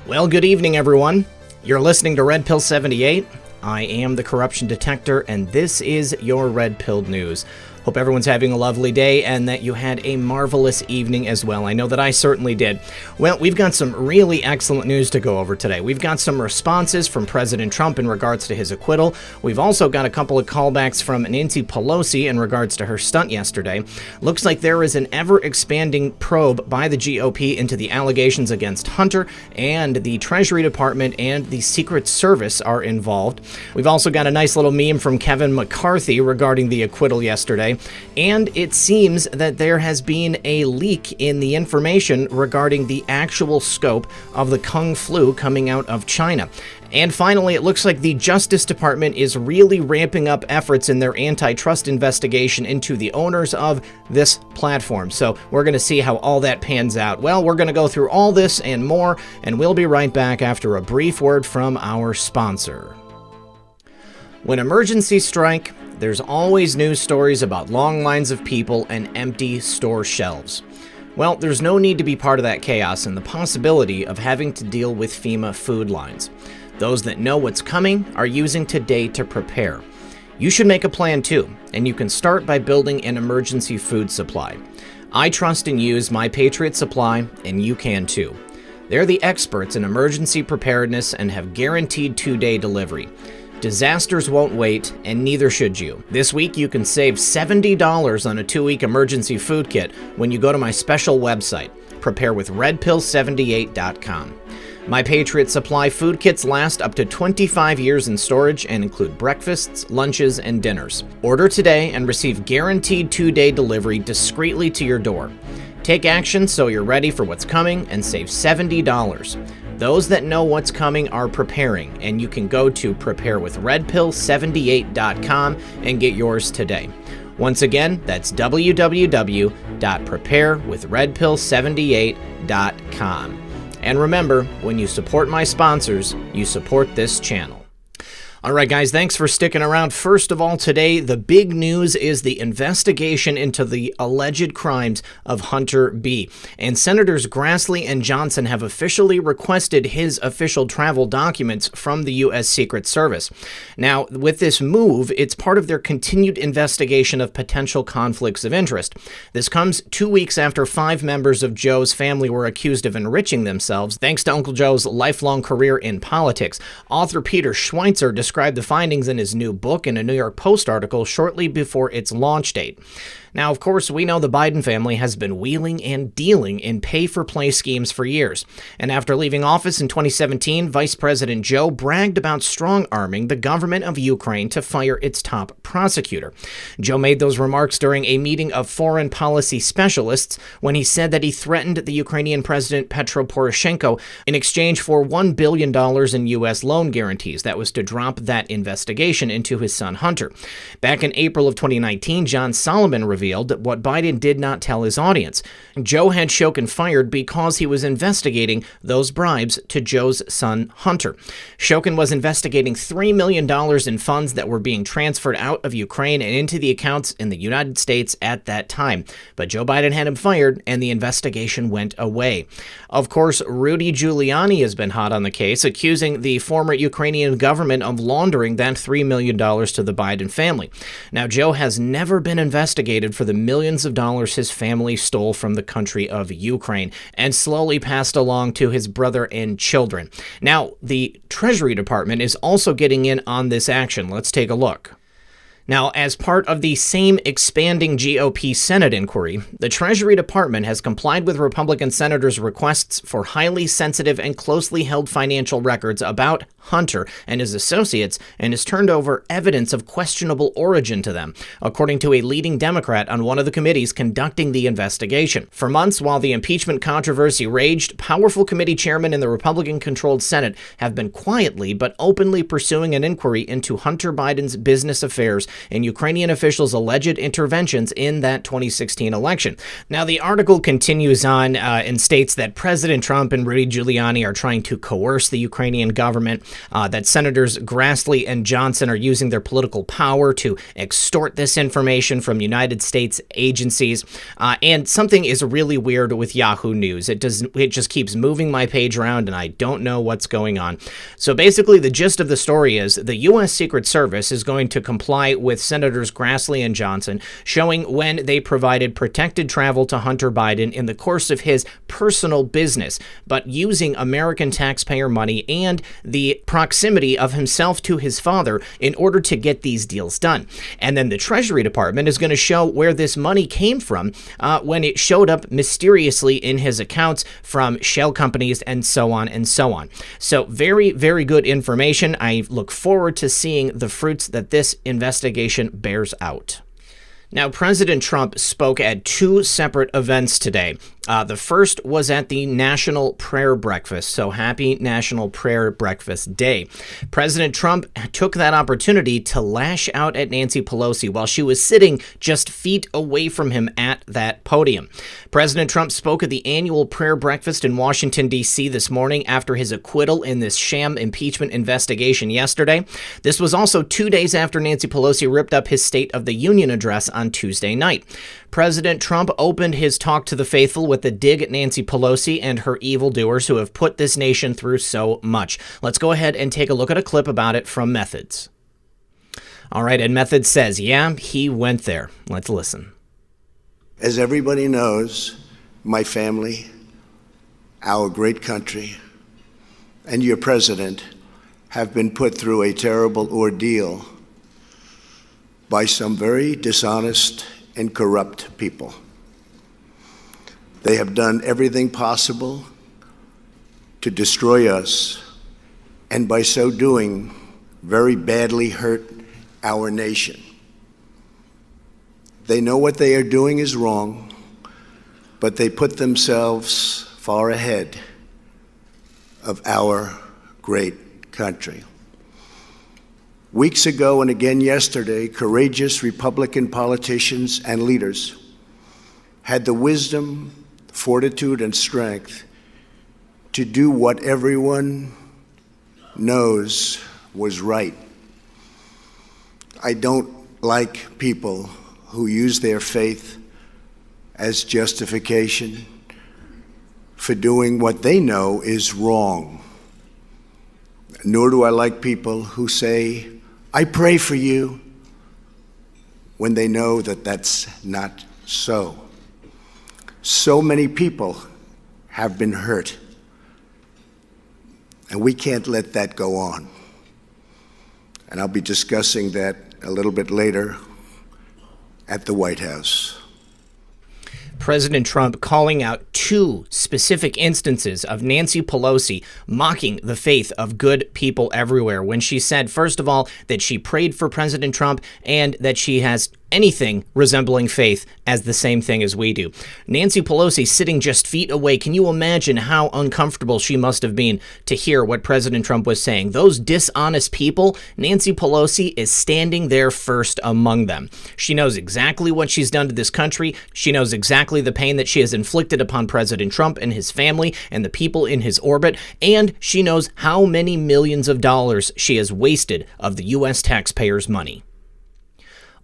Well, good evening, everyone. You're listening to Red Pill 78. I am the corruption detector, and this is your Red Pill News. Hope everyone's having a lovely day and that you had a marvelous evening as well. I know that I certainly did. Well, we've got some really excellent news to go over today. We've got some responses from President Trump in regards to his acquittal. We've also got a couple of callbacks from Nancy Pelosi in regards to her stunt yesterday. Looks like there is an ever-expanding probe by the GOP into the allegations against Hunter, and the Treasury Department and the Secret Service are involved. We've also got a nice little meme from Kevin McCarthy regarding the acquittal yesterday. And it seems that there has been a leak in the information regarding the actual scope of the Kung flu coming out of China. And finally, it looks like the Justice Department is really ramping up efforts in their antitrust investigation into the owners of this platform. So we're going to see how all that pans out. Well, we're going to go through all this and more, and we'll be right back after a brief word from our sponsor. When emergencies strike, there's always news stories about long lines of people and empty store shelves. Well, there's no need to be part of that chaos and the possibility of having to deal with FEMA food lines. Those that know what's coming are using today to prepare. You should make a plan too, and you can start by building an emergency food supply. I trust and use My Patriot Supply, and you can too. They're the experts in emergency preparedness and have guaranteed 2-day delivery. Disasters won't wait, and neither should you. This week, you can save $70 on a 2-week emergency food kit when you go to my special website, preparewithredpill78.com. My Patriot Supply food kits last up to 25 years in storage and include breakfasts, lunches, and dinners. Order today and receive guaranteed 2-day delivery discreetly to your door. Take action so you're ready for what's coming and save $70. Those that know what's coming are preparing, and you can go to preparewithredpill78.com and get yours today. Once again, that's www.preparewithredpill78.com. And remember, when you support my sponsors, you support this channel. All right, guys, thanks for sticking around. First of all, today, the big news is the investigation into the alleged crimes of Hunter B. And Senators Grassley and Johnson have officially requested his official travel documents from the U.S. Secret Service. Now, with this move, it's part of their continued investigation of potential conflicts of interest. This comes 2 weeks after 5 members of Joe's family were accused of enriching themselves thanks to Uncle Joe's lifelong career in politics. Author Peter Schweitzer described the findings in his new book in a New York Post article shortly before its launch date. Now, of course, we know the Biden family has been wheeling and dealing in pay-for-play schemes for years. And after leaving office in 2017, Vice President Joe bragged about strong-arming the government of Ukraine to fire its top prosecutor. Joe made those remarks during a meeting of foreign policy specialists when he said that he threatened the Ukrainian President Petro Poroshenko in exchange for $1 billion in U.S. loan guarantees. That was to drop that investigation into his son Hunter. Back in April of 2019, John Solomon revealed what Biden did not tell his audience. Joe had Shokin fired because he was investigating those bribes to Joe's son Hunter. Shokin was investigating $3 million in funds that were being transferred out of Ukraine and into the accounts in the United States at that time. But Joe Biden had him fired, and the investigation went away. Of course, Rudy Giuliani has been hot on the case, accusing the former Ukrainian government of laundering that $3 million to the Biden family. Now, Joe has never been investigated for the millions of dollars his family stole from the country of Ukraine and slowly passed along to his brother and children. Now, the Treasury Department is also getting in on this action. Let's take a look. Now, as part of the same expanding GOP Senate inquiry, the Treasury Department has complied with Republican senators' requests for highly sensitive and closely held financial records about Hunter and his associates and has turned over evidence of questionable origin to them, according to a leading Democrat on one of the committees conducting the investigation. For months, while the impeachment controversy raged, powerful committee chairmen in the Republican-controlled Senate have been quietly but openly pursuing an inquiry into Hunter Biden's business affairs and Ukrainian officials' alleged interventions in that 2016 election. Now, the article continues on and states that President Trump and Rudy Giuliani are trying to coerce the Ukrainian government. that Senators Grassley and Johnson are using their political power to extort this information from United States agencies. And something is really weird with Yahoo News. It just keeps moving my page around, and I don't know what's going on. So basically, the gist of the story is the U.S. Secret Service is going to comply with Senators Grassley and Johnson, showing when they provided protected travel to Hunter Biden in the course of his personal business, but using American taxpayer money and the proximity of himself to his father in order to get these deals done. And then the Treasury Department is going to show where this money came from when it showed up mysteriously in his accounts from shell companies and so on and so on. So very, very good information. I look forward to seeing the fruits that this investigation bears out. Now, President Trump spoke at two separate events today. The first was at the National Prayer Breakfast, so happy National Prayer Breakfast Day. President Trump took that opportunity to lash out at Nancy Pelosi while she was sitting just feet away from him at that podium. President Trump spoke at the annual prayer breakfast in Washington, D.C. this morning after his acquittal in this sham impeachment investigation yesterday. This was also 2 days after Nancy Pelosi ripped up his State of the Union address on Tuesday night. President Trump opened his talk to the faithful with a dig at Nancy Pelosi and her evildoers who have put this nation through so much. Let's go ahead and take a look at a clip about it from Methods. All right, and Methods says, yeah, he went there. Let's listen. As everybody knows, my family, our great country, and your president have been put through a terrible ordeal by some very dishonest and corrupt people. They have done everything possible to destroy us, and by so doing, very badly hurt our nation. They know what they are doing is wrong, but they put themselves far ahead of our great country. Weeks ago and again yesterday, courageous Republican politicians and leaders had the wisdom, fortitude, and strength to do what everyone knows was right. I don't like people who use their faith as justification for doing what they know is wrong. Nor do I like people who say, I pray for you, when they know that that's not so. So many people have been hurt, and we can't let that go on. And I'll be discussing that a little bit later at the White House. President Trump calling out two specific instances of Nancy Pelosi mocking the faith of good people everywhere when she said, first of all, that she prayed for President Trump and that she has anything resembling faith as the same thing as we do. Nancy Pelosi sitting just feet away. Can you imagine how uncomfortable she must have been to hear what President Trump was saying? Those dishonest people, Nancy Pelosi is standing there first among them. She knows exactly what she's done to this country. She knows exactly the pain that she has inflicted upon President Trump and his family and the people in his orbit, and she knows how many millions of dollars she has wasted of the U.S. taxpayers' money.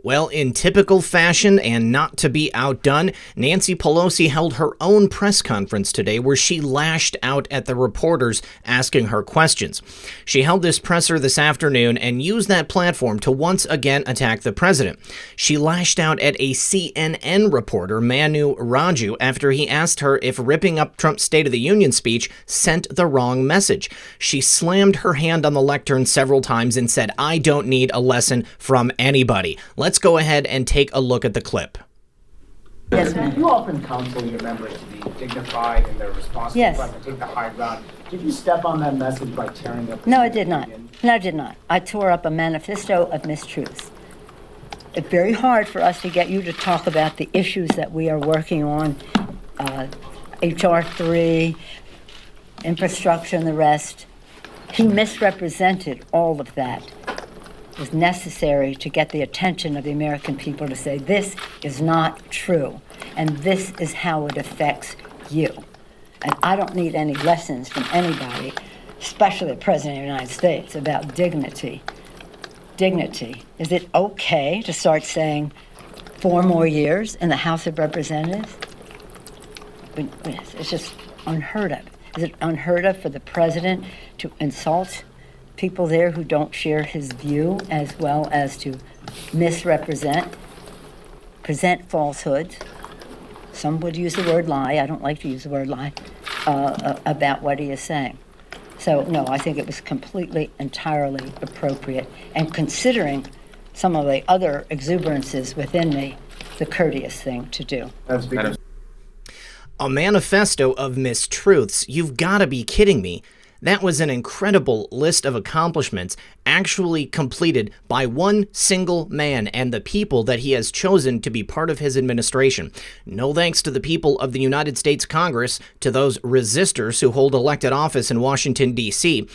Well, in typical fashion and not to be outdone, Nancy Pelosi held her own press conference today where she lashed out at the reporters asking her questions. She held this presser this afternoon and used that platform to once again attack the president. She lashed out at a CNN reporter, Manu Raju, after he asked her if ripping up Trump's State of the Union speech sent the wrong message. She slammed her hand on the lectern several times and said, I don't need a lesson from anybody. Let's go ahead and take a look at the clip. Yes, ma'am. You often counsel your members to be dignified in their response to take the high ground. Did you step on that message by tearing up? No, I did not. No, I did not. I tore up a manifesto of mistruths. It's very hard for us to get you to talk about the issues that we are working on, HR 3, infrastructure, and the rest. He misrepresented all of that. It was necessary to get the attention of the American people to say, this is not true, and this is how it affects you. And I don't need any lessons from anybody. especially the President of the United States, about dignity. Dignity. Is it okay to start saying 4 more years in the House of Representatives? It's just unheard of. Is it unheard of for the president to insult people there who don't share his view, as well as to misrepresent, present falsehoods? Some would use the word lie. I don't like to use the word lie about what he is saying. So, no, I think it was completely, entirely appropriate. And considering some of the other exuberances within me, the courteous thing to do. A manifesto of mistruths? You've got to be kidding me. That was an incredible list of accomplishments actually completed by one single man and the people that he has chosen to be part of his administration. No thanks to the people of the United States Congress, to those resistors who hold elected office in Washington, D.C.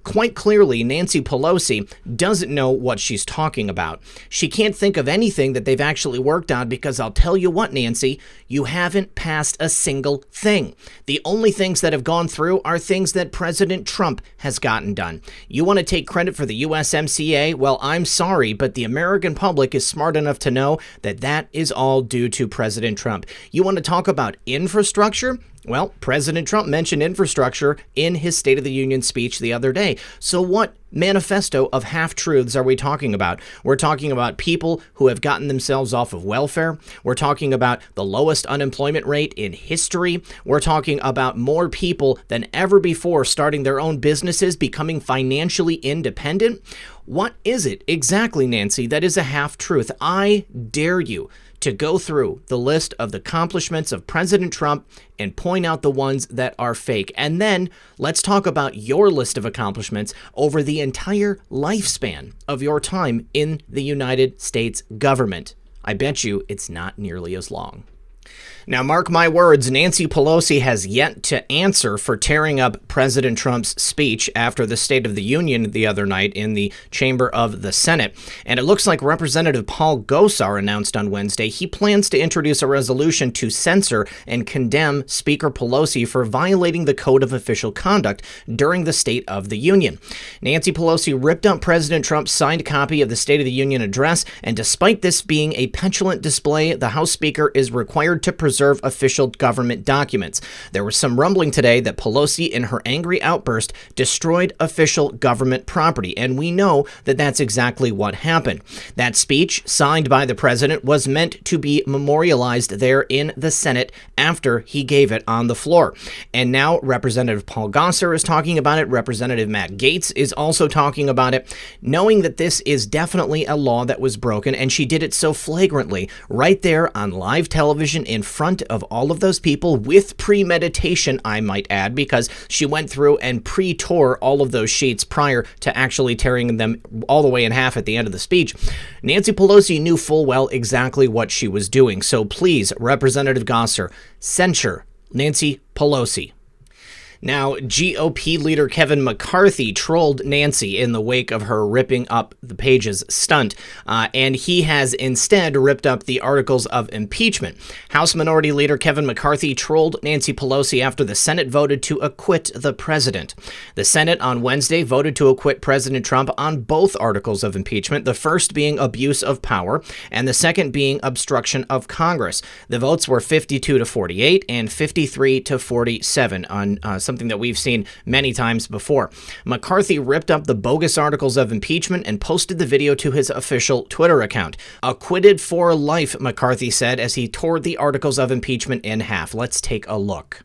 Quite clearly, Nancy Pelosi doesn't know what she's talking about. She can't think of anything that they've actually worked on because I'll tell you what, Nancy, you haven't passed a single thing. The only things that have gone through are things that President Trump has gotten done. You want to take credit for the USMCA? Well, I'm sorry, but the American public is smart enough to know that that is all due to President Trump. You want to talk about infrastructure? Well, President Trump mentioned infrastructure in his State of the Union speech the other day. So what manifesto of half-truths are we talking about? We're talking about people who have gotten themselves off of welfare. We're talking about the lowest unemployment rate in history. We're talking about more people than ever before starting their own businesses, becoming financially independent. What is it exactly, Nancy, that is a half-truth? I dare you to go through the list of the accomplishments of President Trump and point out the ones that are fake. And then let's talk about your list of accomplishments over the entire lifespan of your time in the United States government. I bet you it's not nearly as long. Now, mark my words, Nancy Pelosi has yet to answer for tearing up President Trump's speech after the State of the Union the other night in the chamber of the Senate. And it looks like Representative Paul Gosar announced on Wednesday he plans to introduce a resolution to censor and condemn Speaker Pelosi for violating the Code of Official Conduct during the State of the Union. Nancy Pelosi ripped up President Trump's signed copy of the State of the Union address, and despite this being a petulant display, the House Speaker is required to preserve official government documents. There was some rumbling today that Pelosi, in her angry outburst, destroyed official government property, and we know that that's exactly what happened. That speech, signed by the president, was meant to be memorialized there in the Senate after he gave it on the floor. And now Representative Paul Gosar is talking about it. Representative Matt Gaetz is also talking about it, knowing that this is definitely a law that was broken, and she did it so flagrantly right there on live television in front of all of those people with premeditation, I might add, because she went through and pre-tore all of those sheets prior to actually tearing them all the way in half at the end of the speech. Nancy Pelosi knew full well exactly what she was doing. So please, Representative Gosar, censure Nancy Pelosi. Now, GOP leader Kevin McCarthy trolled Nancy in the wake of her ripping up the pages stunt, and he has instead ripped up the articles of impeachment. House Minority Leader Kevin McCarthy trolled Nancy Pelosi after the Senate voted to acquit the president. The Senate on Wednesday voted to acquit President Trump on both articles of impeachment, the first being abuse of power and the second being obstruction of Congress. The votes were 52-48 and 53-47 on something that we've seen many times before. McCarthy ripped up the bogus articles of impeachment and posted the video to his official Twitter account. Acquitted for life, McCarthy said as he tore the articles of impeachment in half. Let's take a look.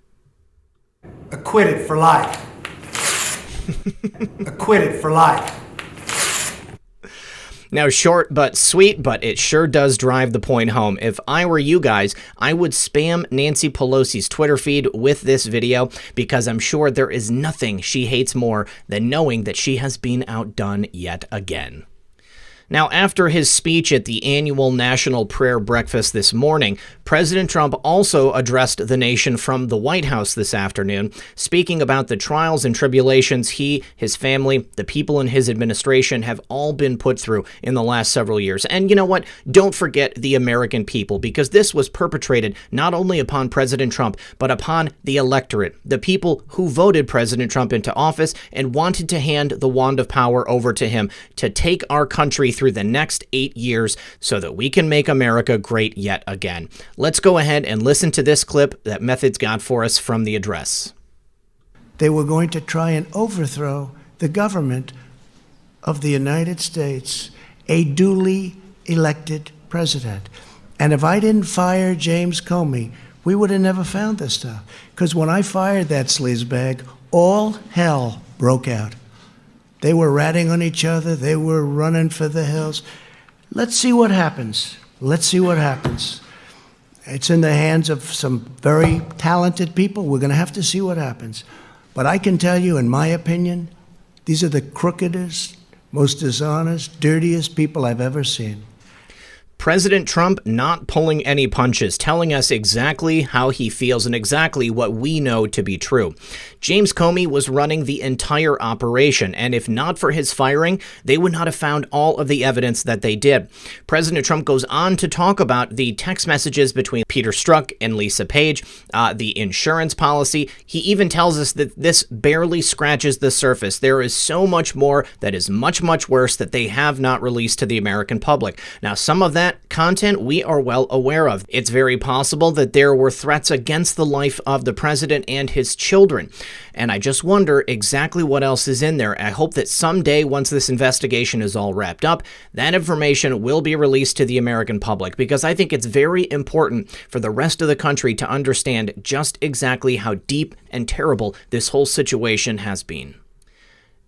Acquitted for life. Acquitted for life. Now, short but sweet, but it sure does drive the point home. If I were you guys, I would spam Nancy Pelosi's Twitter feed with this video because I'm sure there is nothing she hates more than knowing that she has been outdone yet again. Now, after his speech at the annual National Prayer Breakfast this morning, President Trump also addressed the nation from the White House this afternoon, speaking about the trials and tribulations he, his family, the people in his administration have all been put through in the last several years. And you know what? Don't forget the American people, because this was perpetrated not only upon President Trump, but upon the electorate, the people who voted President Trump into office and wanted to hand the wand of power over to him to take our country through the next 8 years so that we can make America great yet again. Let's go ahead and listen to this clip that Method's got for us from the address. They were going to try and overthrow the government of the United States, a duly elected president. And if I didn't fire James Comey, we would have never found this stuff. Because when I fired that sleazebag, all hell broke out. They were ratting on each other. They were running for the hills. Let's see what happens. Let's see what happens. It's in the hands of some very talented people. We're going to have to see what happens. But I can tell you, in my opinion, these are the crookedest, most dishonest, dirtiest people I've ever seen. President Trump not pulling any punches, telling us exactly how he feels and exactly what we know to be true. James Comey was running the entire operation, and if not for his firing, they would not have found all of the evidence that they did. President Trump goes on to talk about the text messages between Peter Strzok and Lisa Page, the insurance policy. He even tells us that this barely scratches the surface. There is so much more that is much, much worse that they have not released to the American public. Now, some of that content we are well aware of. It's very possible that there were threats against the life of the president and his children. And I just wonder exactly what else is in there. I hope that someday, once this investigation is all wrapped up, that information will be released to the American public, because I think it's very important for the rest of the country to understand just exactly how deep and terrible this whole situation has been.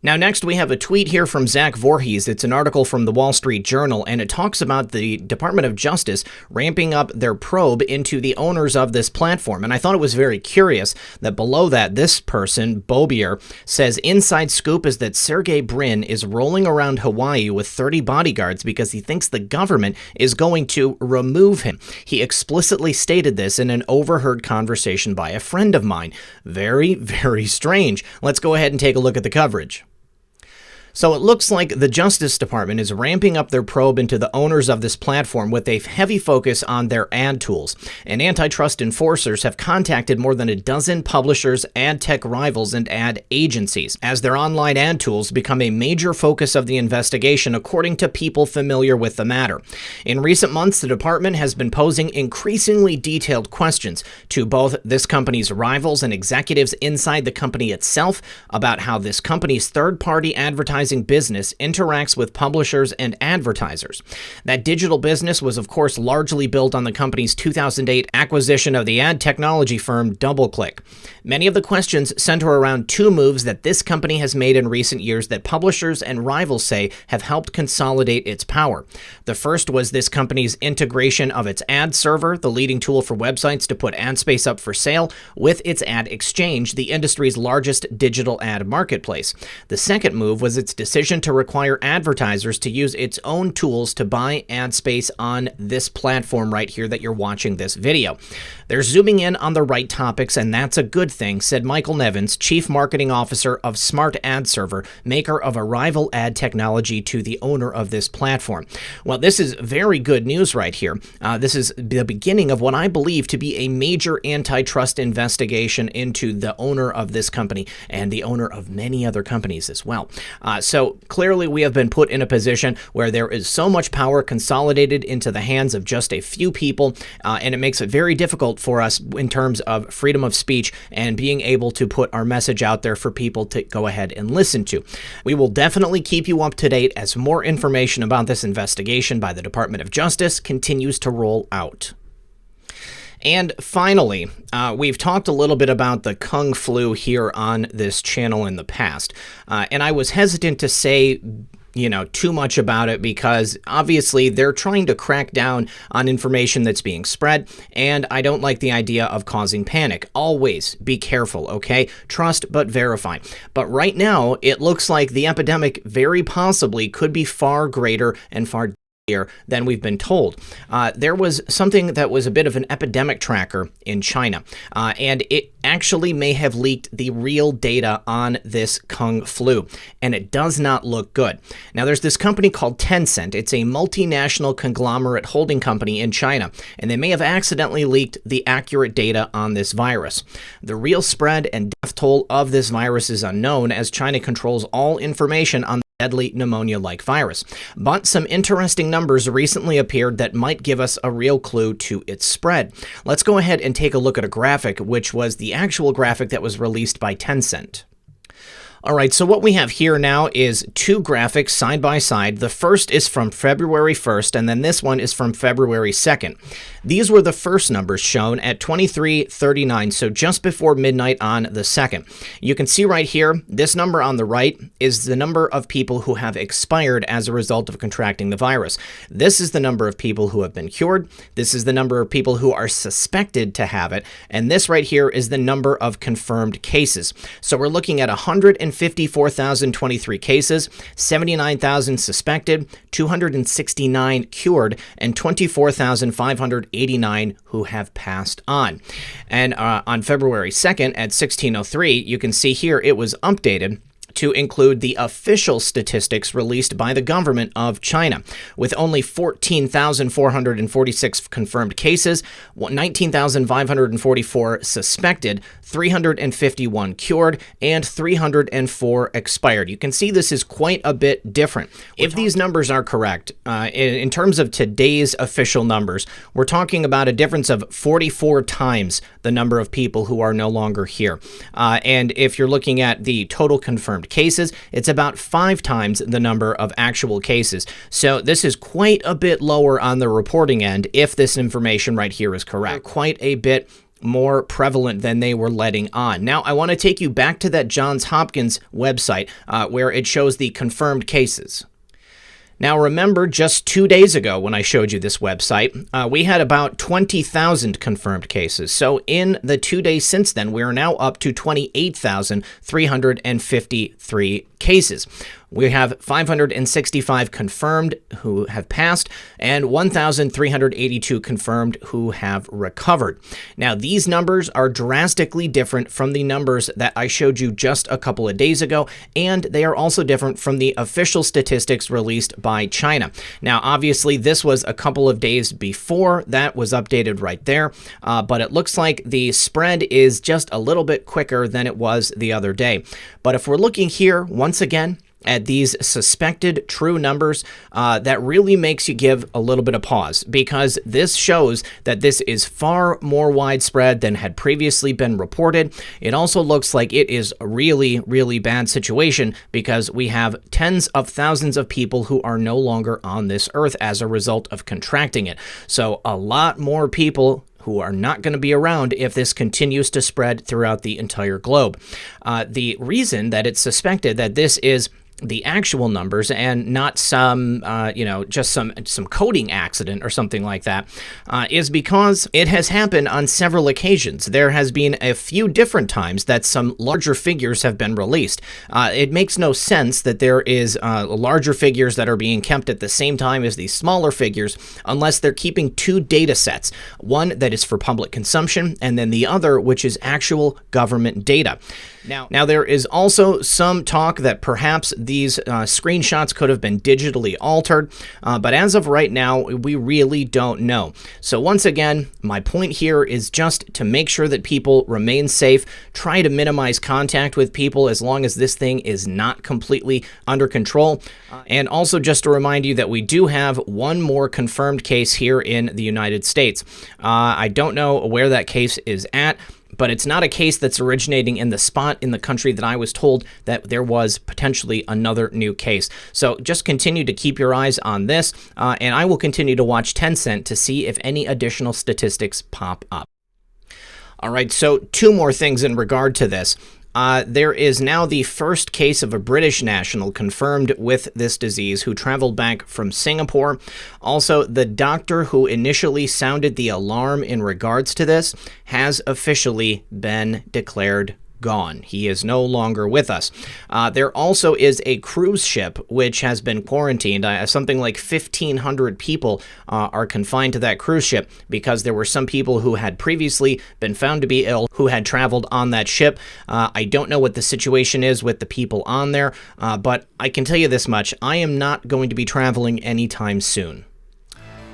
Now, next, we have a tweet here from Zach Voorhees. It's an article from the Wall Street Journal, and it talks about the Department of Justice ramping up their probe into the owners of this platform. And I thought it was very curious that below that, this person, Bobier, says, "Inside scoop is that Sergey Brin is rolling around Hawaii with 30 bodyguards because he thinks the government is going to remove him." He explicitly stated this in an overheard conversation by a friend of mine. Very, very strange. Let's go ahead and take a look at the coverage. So it looks like the Justice Department is ramping up their probe into the owners of this platform with a heavy focus on their ad tools. And antitrust enforcers have contacted more than a dozen publishers, ad tech rivals, and ad agencies, as their online ad tools become a major focus of the investigation, according to people familiar with the matter. In recent months, the department has been posing increasingly detailed questions to both this company's rivals and executives inside the company itself about how this company's third-party advertising business interacts with publishers and advertisers. That digital business was, of course, largely built on the company's 2008 acquisition of the ad technology firm DoubleClick. Many of the questions center around two moves that this company has made in recent years that publishers and rivals say have helped consolidate its power. The first was this company's integration of its ad server, the leading tool for websites to put ad space up for sale, with its ad exchange, the industry's largest digital ad marketplace. The second move was its decision to require advertisers to use its own tools to buy ad space on this platform right here that you're watching this video. They're zooming in on the right topics, and that's a good thing, said Michael Nevins, Chief Marketing Officer of Smart Ad Server, maker of a rival ad technology to the owner of this platform. Well, this is very good news right here. This is the beginning of what I believe to be a major antitrust investigation into the owner of this company and the owner of many other companies as well. So clearly we have been put in a position where there is so much power consolidated into the hands of just a few people, and it makes it very difficult for us in terms of freedom of speech and being able to put our message out there for people to go ahead and listen to. We will definitely keep you up to date as more information about this investigation by the Department of Justice continues to roll out. And finally, we've talked a little bit about the Kung Flu here on this channel in the past, and I was hesitant to say too much about it, because obviously they're trying to crack down on information that's being spread, and I don't like the idea of causing panic. Always be careful, okay? Trust but verify. But right now, it looks like the epidemic very possibly could be far greater and far than we've been told. There was something that was a bit of an epidemic tracker in China, and it actually may have leaked the real data on this Kung flu, and it does not look good. Now, there's this company called Tencent. It's a multinational conglomerate holding company in China, and they may have accidentally leaked the accurate data on this virus. The real spread and death toll of this virus is unknown, as China controls all information on deadly pneumonia-like virus. But some interesting numbers recently appeared that might give us a real clue to its spread. Let's go ahead and take a look at a graphic, which was the actual graphic that was released by Tencent. All right, so what we have here now is two graphics side by side. The first is from February 1st, and then this one is from February 2nd. These were the first numbers shown at 23:39, so just before midnight on the 2nd. You can see right here, this number on the right is the number of people who have expired as a result of contracting the virus. This is the number of people who have been cured. This is the number of people who are suspected to have it. And this right here is the number of confirmed cases. So we're looking at 154,023 cases, 79,000 suspected, 269 cured, and 24,589 who have passed on. And on February 2nd at 16:03, you can see here it was updated to include the official statistics released by the government of China, with only 14,446 confirmed cases, 19,544 suspected, 351 cured, and 304 expired. You can see this is quite a bit different. If these numbers are correct, in terms of today's official numbers, we're talking about a difference of 44 times the number of people who are no longer here. And if you're looking at the total confirmed cases, it's about 5 times the number of actual cases. So this is quite a bit lower on the reporting end if this information right here is correct. Quite a bit more prevalent than they were letting on. Now, I want to take you back to that Johns Hopkins website where it shows the confirmed cases. Now, remember, just 2 days ago when I showed you this website, we had about 20,000 confirmed cases. So in the 2 days since then, we are now up to 28,353 cases. We have 565 confirmed who have passed and 1,382 confirmed who have recovered. Now, these numbers are drastically different from the numbers that I showed you just a couple of days ago, and they are also different from the official statistics released by China. Now, obviously, this was a couple of days before that was updated right there, but it looks like the spread is just a little bit quicker than it was the other day. But if we're looking here, once again, at these suspected true numbers, that really makes you give a little bit of pause, because this shows that this is far more widespread than had previously been reported. It also looks like it is a really, really bad situation, because we have tens of thousands of people who are no longer on this earth as a result of contracting it. So a lot more people who are not going to be around if this continues to spread throughout the entire globe. The reason that it's suspected that this is the actual numbers and not some, just some coding accident or something like that, is because it has happened on several occasions. There has been a few different times that some larger figures have been released. It makes no sense that there is larger figures that are being kept at the same time as these smaller figures, unless they're keeping two data sets, one that is for public consumption and then the other which is actual government data. Now there is also some talk that perhaps these screenshots could have been digitally altered, but as of right now, we really don't know. So once again, my point here is just to make sure that people remain safe, try to minimize contact with people as long as this thing is not completely under control, and also just to remind you that we do have one more confirmed case here in the United States. I don't know where that case is at, but it's not a case that's originating in the spot in the country that I was told that there was potentially another new case. So just continue to keep your eyes on this, and I will continue to watch Tencent to see if any additional statistics pop up. All right, so two more things in regard to this. There is now the first case of a British national confirmed with this disease who traveled back from Singapore. Also, the doctor who initially sounded the alarm in regards to this has officially been declared gone. He is no longer with us. There also is a cruise ship which has been quarantined. Something like 1,500 people are confined to that cruise ship because there were some people who had previously been found to be ill who had traveled on that ship. I don't know what the situation is with the people on there, but I can tell you this much. I am not going to be traveling anytime soon.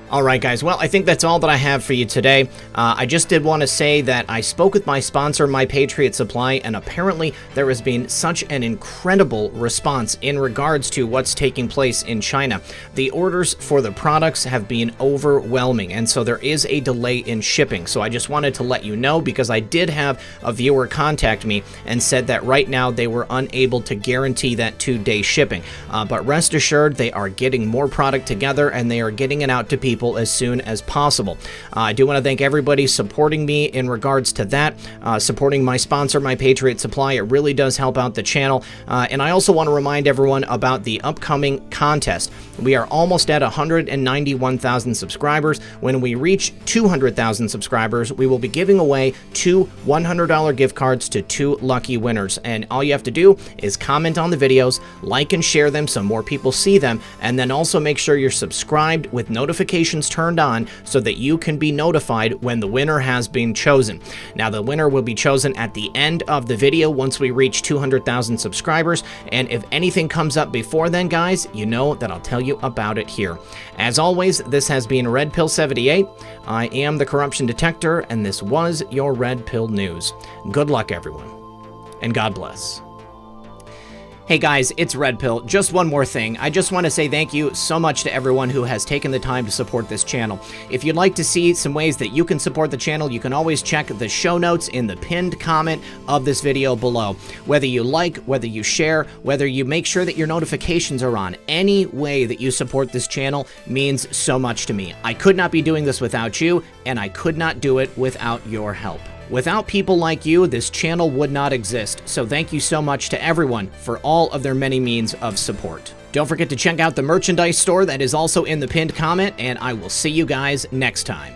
All right, guys. Well, I think that's all that I have for you today. I just did want to say that I spoke with my sponsor, My Patriot Supply, and apparently there has been such an incredible response in regards to what's taking place in China. The orders for the products have been overwhelming, and so there is a delay in shipping. So I just wanted to let you know because I did have a viewer contact me and said that right now they were unable to guarantee that 2-day shipping. But rest assured, they are getting more product together and they are getting it out to people as soon as possible. I do want to thank everybody supporting me in regards to that, supporting my sponsor, My Patriot Supply. It really does help out the channel. And I also want to remind everyone about the upcoming contest. We are almost at 191,000 subscribers. When we reach 200,000 subscribers, we will be giving away 2 $100 gift cards to 2 lucky winners. And all you have to do is comment on the videos, like and share them so more people see them, and then also make sure you're subscribed with notifications turned on so that you can be notified when the winner has been chosen. Now, the winner will be chosen at the end of the video once we reach 200,000 subscribers, and if anything comes up before then, guys, you know that I'll tell you about it here. As always, this has been Red Pill 78. I am the Corruption Detector, and this was your Red Pill News. Good luck, everyone, and God bless. Hey guys, it's Red Pill. Just one more thing. I just want to say thank you so much to everyone who has taken the time to support this channel. If you'd like to see some ways that you can support the channel, you can always check the show notes in the pinned comment of this video below. Whether you like, whether you share, whether you make sure that your notifications are on, any way that you support this channel means so much to me. I could not be doing this without you, and I could not do it without your help. Without people like you, this channel would not exist, so thank you so much to everyone for all of their many means of support. Don't forget to check out the merchandise store that is also in the pinned comment, and I will see you guys next time.